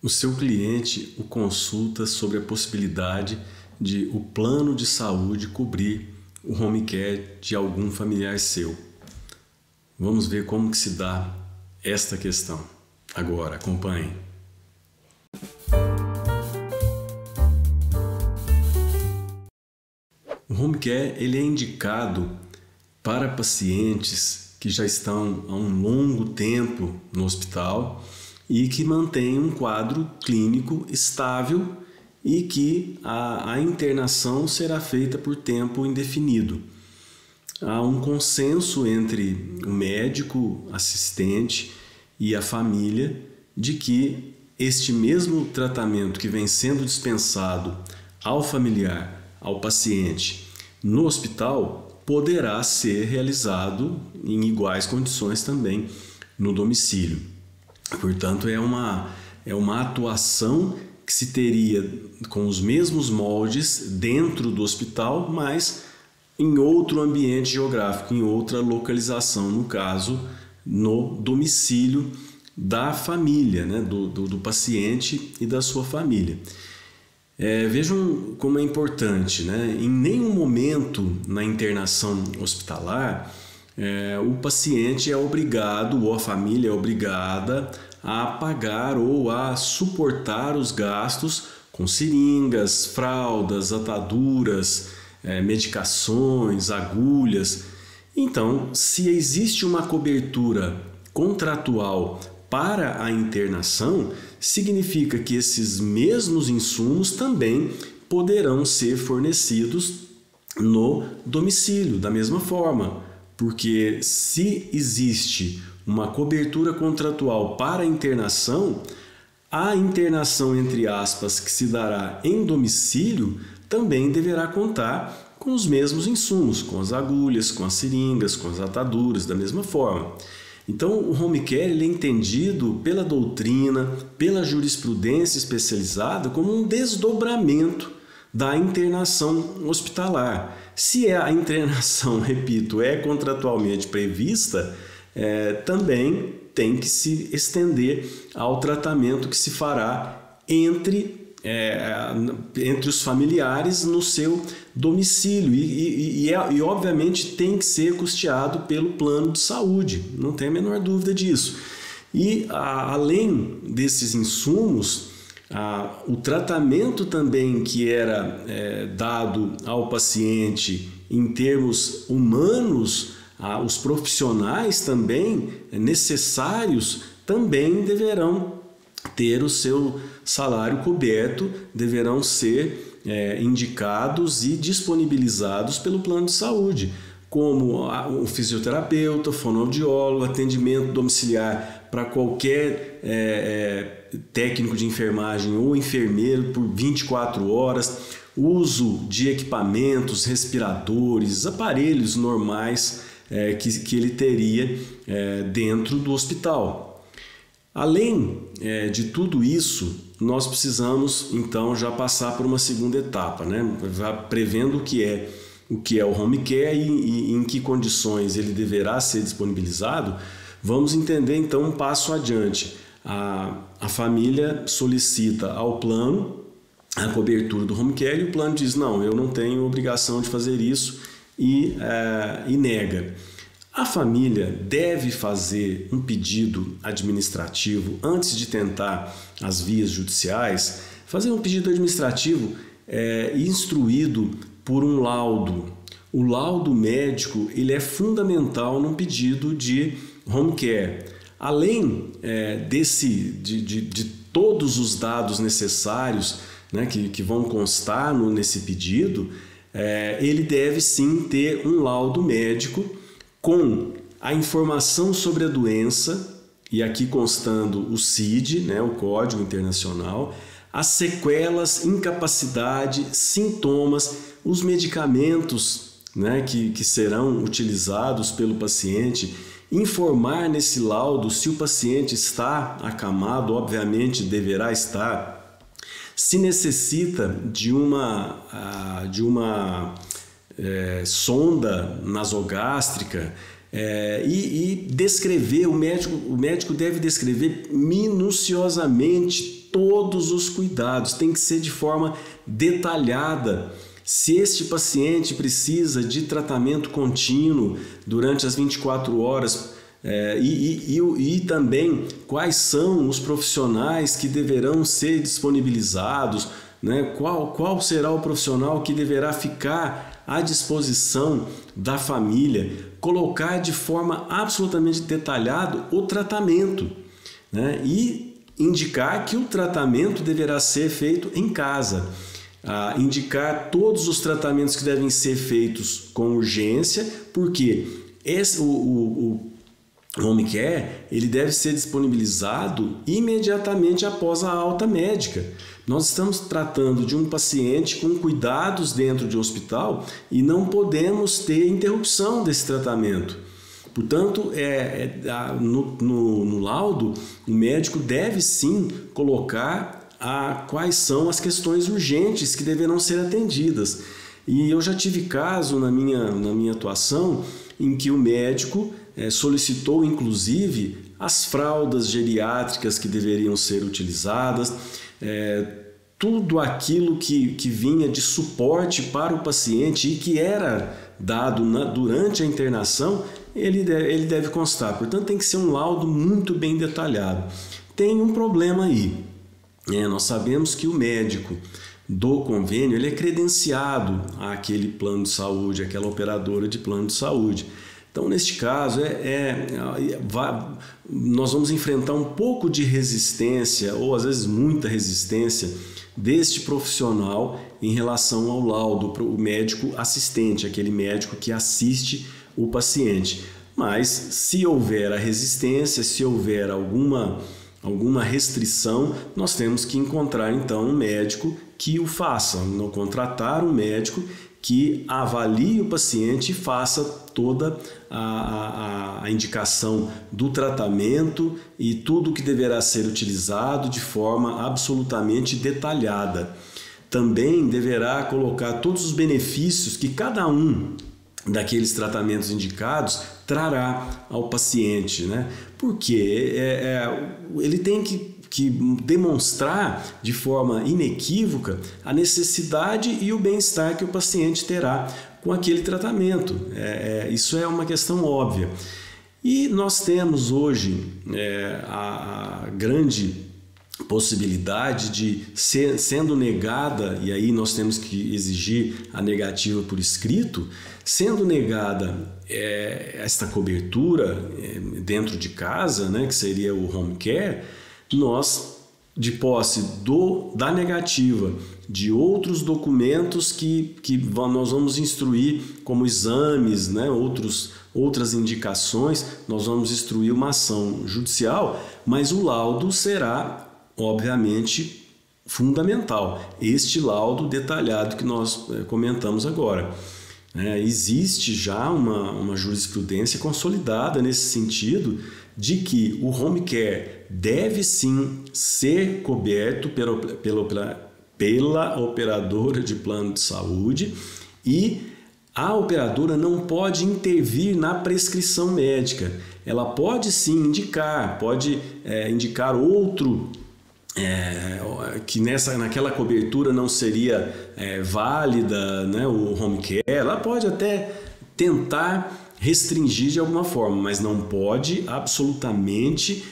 O seu cliente o consulta sobre a possibilidade de o plano de saúde cobrir o home care de algum familiar seu. Vamos ver como que se dá esta questão. Agora, acompanhe. O home care ele é indicado para pacientes que já estão há um longo tempo no hospital e que mantêm um quadro clínico estável e que a internação será feita por tempo indefinido. Há um consenso entre o médico, assistente e a família de que este mesmo tratamento que vem sendo dispensado ao familiar, ao paciente no hospital, poderá ser realizado em iguais condições também no domicílio. Portanto, é uma atuação que se teria com os mesmos moldes dentro do hospital, mas em outro ambiente geográfico, em outra localização, no caso, no domicílio da família, né? do paciente e da sua família. Vejam como é importante, né? Em nenhum momento na internação hospitalar o paciente é obrigado, ou a família é obrigada a pagar ou a suportar os gastos com seringas, fraldas, ataduras, medicações, agulhas. Então, se existe uma cobertura contratual para a internação, significa que esses mesmos insumos também poderão ser fornecidos no domicílio, da mesma forma. Porque se existe uma cobertura contratual para a internação, entre aspas, que se dará em domicílio, também deverá contar com os mesmos insumos, com as agulhas, com as seringas, com as ataduras, da mesma forma. Então, o home care ele é entendido pela doutrina, pela jurisprudência especializada como um desdobramento da internação hospitalar. Se a internação, repito, é contratualmente prevista, também tem que se estender ao tratamento que se fará entre os familiares no seu domicílio e obviamente tem que ser custeado pelo plano de saúde, não tem a menor dúvida disso. E além desses insumos, o tratamento também que era dado ao paciente em termos humanos, os profissionais também necessários também deverão ter o seu salário coberto, deverão ser indicados e disponibilizados pelo plano de saúde, como o fisioterapeuta, fonoaudiólogo, atendimento domiciliar para qualquer técnico de enfermagem ou enfermeiro por 24 horas, uso de equipamentos, respiradores, aparelhos normais que ele teria dentro do hospital. Além de tudo isso, nós precisamos então já passar por uma segunda etapa, né? Prevendo o que é o home care e em que condições ele deverá ser disponibilizado. Vamos entender então um passo adiante. A família solicita ao plano a cobertura do home care e o plano diz: não, eu não tenho obrigação de fazer isso e nega. A família deve fazer um pedido administrativo antes de tentar as vias judiciais, fazer um pedido administrativo instruído por um laudo. O laudo médico ele é fundamental no pedido de home care. Além de todos os dados necessários, né, que vão constar nesse pedido, ele deve sim ter um laudo médico com a informação sobre a doença, e aqui constando o CID, né, o Código Internacional, as sequelas, incapacidade, sintomas, os medicamentos, né, que serão utilizados pelo paciente, informar nesse laudo se o paciente está acamado, obviamente deverá estar, se necessita de uma sonda nasogástrica, E descrever, o médico deve descrever minuciosamente todos os cuidados, tem que ser de forma detalhada. Se este paciente precisa de tratamento contínuo durante as 24 horas, e também quais são os profissionais que deverão ser disponibilizados, né? Qual será o profissional que deverá ficar à disposição da família, colocar de forma absolutamente detalhada o tratamento, né? E indicar que o tratamento deverá ser feito em casa. Indicar todos os tratamentos que devem ser feitos com urgência, porque o home care ele deve ser disponibilizado imediatamente após a alta médica. Nós estamos tratando de um paciente com cuidados dentro de um hospital e não podemos ter interrupção desse tratamento. Portanto, no laudo, o médico deve sim colocar quais são as questões urgentes que deverão ser atendidas. E eu já tive caso na minha atuação em que o médico solicitou inclusive as fraldas geriátricas que deveriam ser utilizadas, tudo aquilo que vinha de suporte para o paciente e que era dado durante a internação, ele deve constar. Portanto, tem que ser um laudo muito bem detalhado. Tem um problema aí. Nós sabemos que o médico do convênio ele é credenciado àquele plano de saúde, àquela operadora de plano de saúde. Então, neste caso, nós vamos enfrentar um pouco de resistência, ou às vezes muita resistência, deste profissional em relação ao laudo, para o médico assistente, aquele médico que assiste o paciente. Mas, se houver a resistência, se houver alguma restrição, nós temos que encontrar então um médico que o faça, contratar um médico que avalie o paciente e faça toda a indicação do tratamento e tudo que deverá ser utilizado de forma absolutamente detalhada. Também deverá colocar todos os benefícios que cada um daqueles tratamentos indicados trará ao paciente, né? Porque ele tem que demonstrar de forma inequívoca a necessidade e o bem-estar que o paciente terá com aquele tratamento. Isso é uma questão óbvia. E nós temos hoje a grande possibilidade de, sendo negada, e aí nós temos que exigir a negativa por escrito, sendo negada esta cobertura dentro de casa, né, que seria o home care, nós, de posse da negativa de outros documentos que nós vamos instruir, como exames, né, outras indicações, nós vamos instruir uma ação judicial, mas o laudo será, obviamente, fundamental. Este laudo detalhado que nós comentamos agora. Existe já uma jurisprudência consolidada nesse sentido de que o home care deve sim ser coberto pela operadora de plano de saúde e a operadora não pode intervir na prescrição médica. Ela pode sim indicar, indicar outro que naquela cobertura não seria válida, né, o home care. Ela pode até tentar restringir de alguma forma, mas não pode absolutamente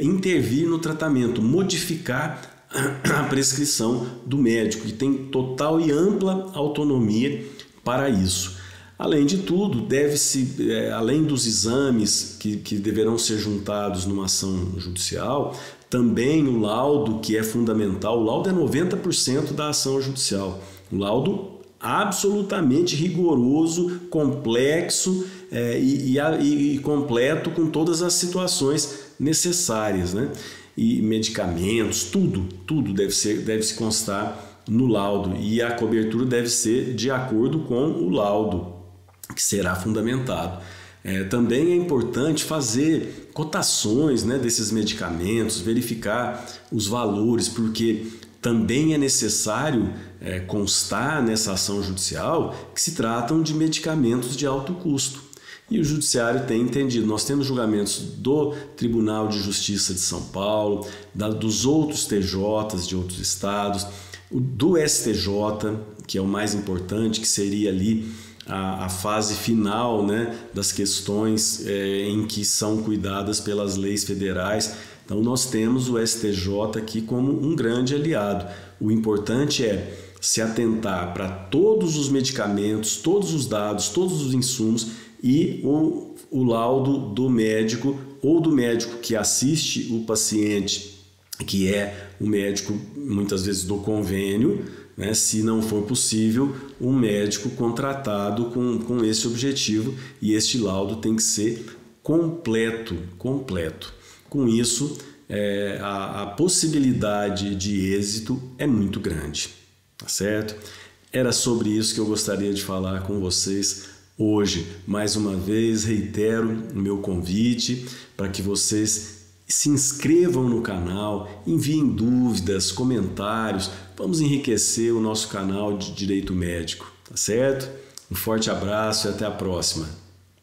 intervir no tratamento, modificar a prescrição do médico, que tem total e ampla autonomia para isso. Além de tudo, além dos exames que deverão ser juntados numa ação judicial, também o laudo, que é fundamental. O laudo é 90% da ação judicial. O laudo absolutamente rigoroso, complexo e completo, com todas as situações necessárias, né? E medicamentos, tudo deve se constar no laudo, e a cobertura deve ser de acordo com o laudo que será fundamentado. Também é importante fazer cotações, né, desses medicamentos, verificar os valores, porque também é necessário constar nessa ação judicial que se tratam de medicamentos de alto custo. E o Judiciário tem entendido. Nós temos julgamentos do Tribunal de Justiça de São Paulo, dos outros TJs de outros estados, do STJ, que é o mais importante, que seria ali a fase final, né, das questões em que são cuidadas pelas leis federais. Então nós temos o STJ aqui como um grande aliado. O importante é se atentar para todos os medicamentos, todos os dados, todos os insumos e o laudo do médico ou do médico que assiste o paciente, que é o médico muitas vezes do convênio, né? Se não for possível, um médico contratado com esse objetivo, e este laudo tem que ser completo. Com isso, a possibilidade de êxito é muito grande, tá certo? Era sobre isso que eu gostaria de falar com vocês hoje. Mais uma vez, reitero o meu convite para que vocês se inscrevam no canal, enviem dúvidas, comentários, vamos enriquecer o nosso canal de Direito Médico, tá certo? Um forte abraço e até a próxima.